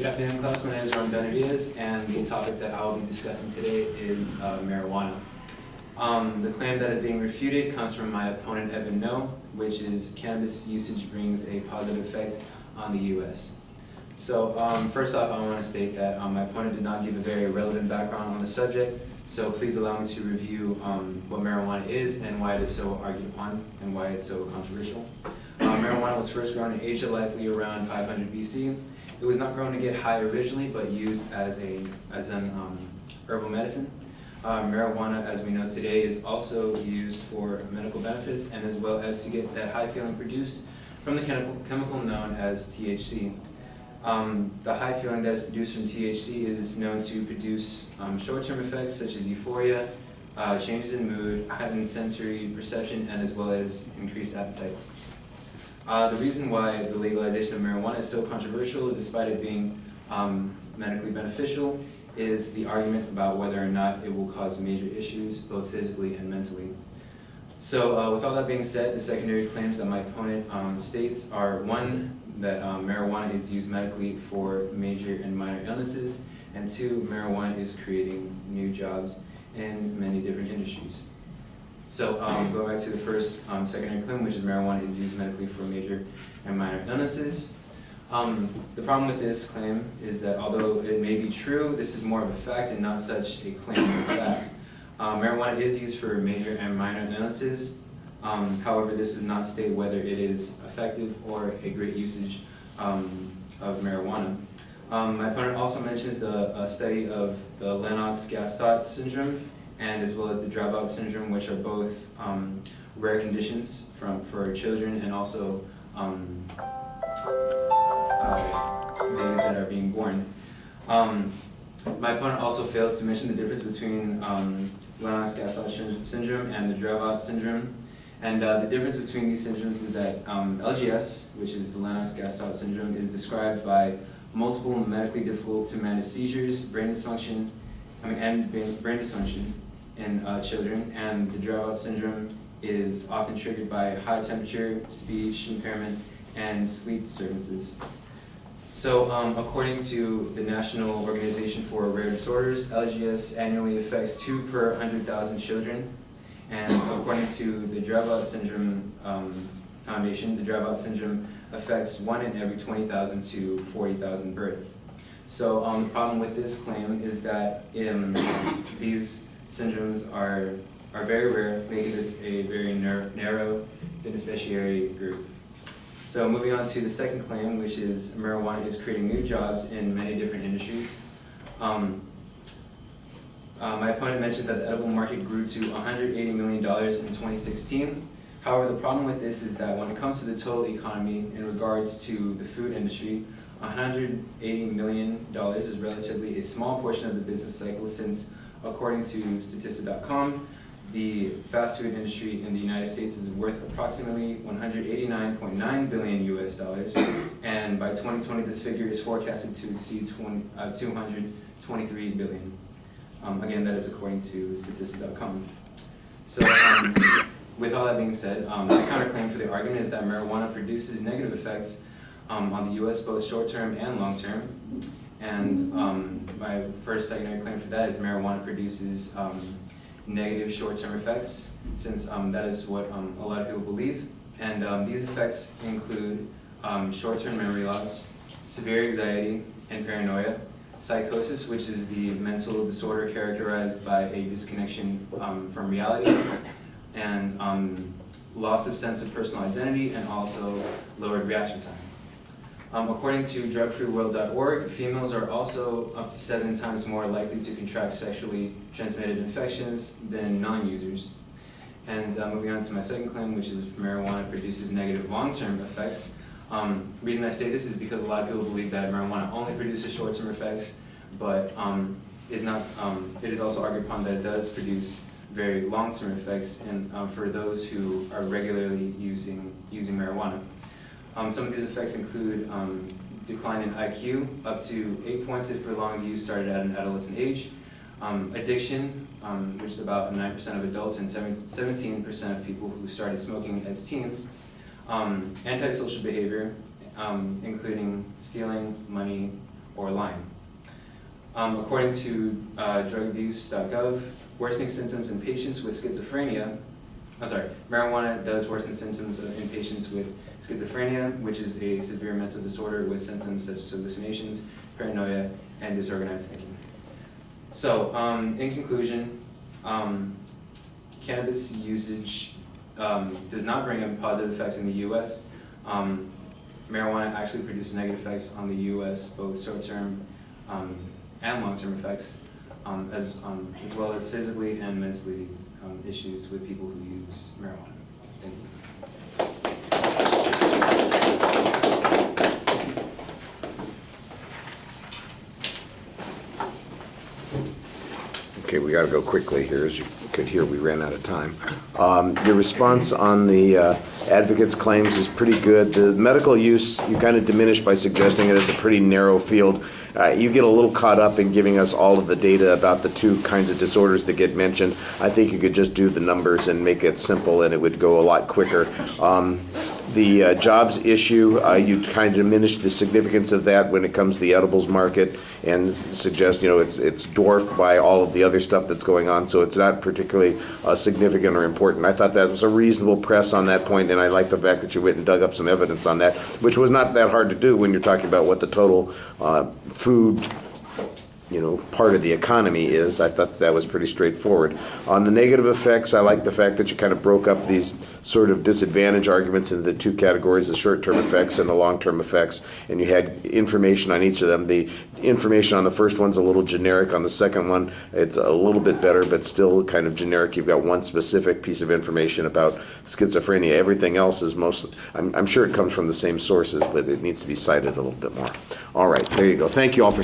Good afternoon, class. My name is Ron Benavides, and the topic that I will be discussing today is marijuana. The claim that is being refuted comes from my opponent, Evan No, which is cannabis usage brings a positive effect on the U.S. So first off, I want to state that my opponent did not give a very relevant background on the subject, so please allow me to review what marijuana is and why it is so argued upon and why it's so controversial. Marijuana was first grown in Asia, likely around 500 BC. It was not grown to get high originally, but used as an herbal medicine. Marijuana, as we know today, is also used for medical benefits and as well as to get that high feeling produced from the chemical known as THC. The high feeling that is produced from THC is known to produce short-term effects such as euphoria, changes in mood, heightened sensory perception, and as well as increased appetite. The reason why the legalization of marijuana is so controversial, despite it being medically beneficial, is the argument about whether or not it will cause major issues, both physically and mentally. So with all that being said, the secondary claims that my opponent states are one, that marijuana is used medically for major and minor illnesses, and two, marijuana is creating new jobs in many different industries. So go back to the first secondary claim, which is marijuana is used medically for major and minor illnesses. The problem with this claim is that although it may be true, this is more of a fact and not such a claim of fact. Marijuana is used for major and minor illnesses. However, this does not state whether it is effective or a great usage of marijuana. My opponent also mentions the study of the Lennox-Gastaut syndrome and as well as the dropout syndrome, which are both rare conditions for children and also babies that are being born. My opponent also fails to mention the difference between Lennox-Gastaut syndrome and the dropout syndrome. And the difference between these syndromes is that LGS, which is the Lennox-Gastaut syndrome, is described by multiple medically difficult to manage seizures, brain dysfunction in children, and the dropout syndrome is often triggered by high temperature, speech impairment, and sleep disturbances. So according to the National Organization for Rare Disorders, LGS annually affects 2 per 100,000 children, and according to the Dropout Syndrome Foundation, the dropout syndrome affects 1 in every 20,000 to 40,000 births. So the problem with this claim is that these syndromes are very rare, making this a very narrow beneficiary group. So moving on to the second claim, which is marijuana is creating new jobs in many different industries. My opponent mentioned that the edible market grew to $180 million in 2016. However, the problem with this is that when it comes to the total economy in regards to the food industry, $180 million is relatively a small portion of the business cycle, since according to Statista.com, the fast food industry in the United States is worth approximately $189.9 billion US dollars, and by 2020 this figure is forecasted to exceed $223 billion. Again, that is according to Statista.com. So with all that being said, the counterclaim for the argument is that marijuana produces negative effects on the U.S., both short-term and long-term. And my first secondary claim for that is marijuana produces negative short-term effects, since that is what a lot of people believe. And these effects include short-term memory loss, severe anxiety and paranoia, psychosis, which is the mental disorder characterized by a disconnection from reality, and loss of sense of personal identity, and also lowered reaction time. According to drugfreeworld.org, females are also up to 7 times more likely to contract sexually transmitted infections than non-users. And moving on to my second claim, which is marijuana produces negative long-term effects. The reason I say this is because a lot of people believe that marijuana only produces short-term effects, but it is also argued upon that it does produce very long-term effects, and for those who are regularly using marijuana. Some of these effects include decline in IQ, up to 8 points if prolonged use started at an adolescent age, addiction, which is about 9% of adults and 17% of people who started smoking as teens, antisocial behavior, including stealing money or Lyme. According to drugabuse.gov, worsening symptoms in patients with schizophrenia, marijuana does worsen symptoms in patients with schizophrenia, which is a severe mental disorder with symptoms such as hallucinations, paranoia, and disorganized thinking. So, in conclusion, cannabis usage does not bring in positive effects in the U.S. Marijuana actually produces negative effects on the U.S., both short-term and long-term effects, as well as physically and mentally issues with people who use marijuana. Thank you. Okay, we got to go quickly here. As you could hear, we ran out of time. Your response on the advocates' claims is pretty good. The medical use, you kind of diminished by suggesting it as a pretty narrow field. You get a little caught up in giving us all of the data about the two kinds of disorders that get mentioned. I think you could just do the numbers and make it simple, and it would go a lot quicker. The jobs issue, you kind of diminish the significance of that when it comes to the edibles market and suggest, it's dwarfed by all of the other stuff that's going on, so it's not particularly significant or important. I thought that was a reasonable press on that point, and I like the fact that you went and dug up some evidence on that, which was not that hard to do when you're talking about what the total food part of the economy is. I thought that was pretty straightforward. On the negative effects, I like the fact that you kind of broke up these sort of disadvantage arguments into the two categories, the short-term effects and the long-term effects, and you had information on each of them. The information on the first one's a little generic. On the second one, it's a little bit better, but still kind of generic. You've got one specific piece of information about schizophrenia. Everything else is mostly, I'm sure it comes from the same sources, but it needs to be cited a little bit more. All right, there you go. Thank you all for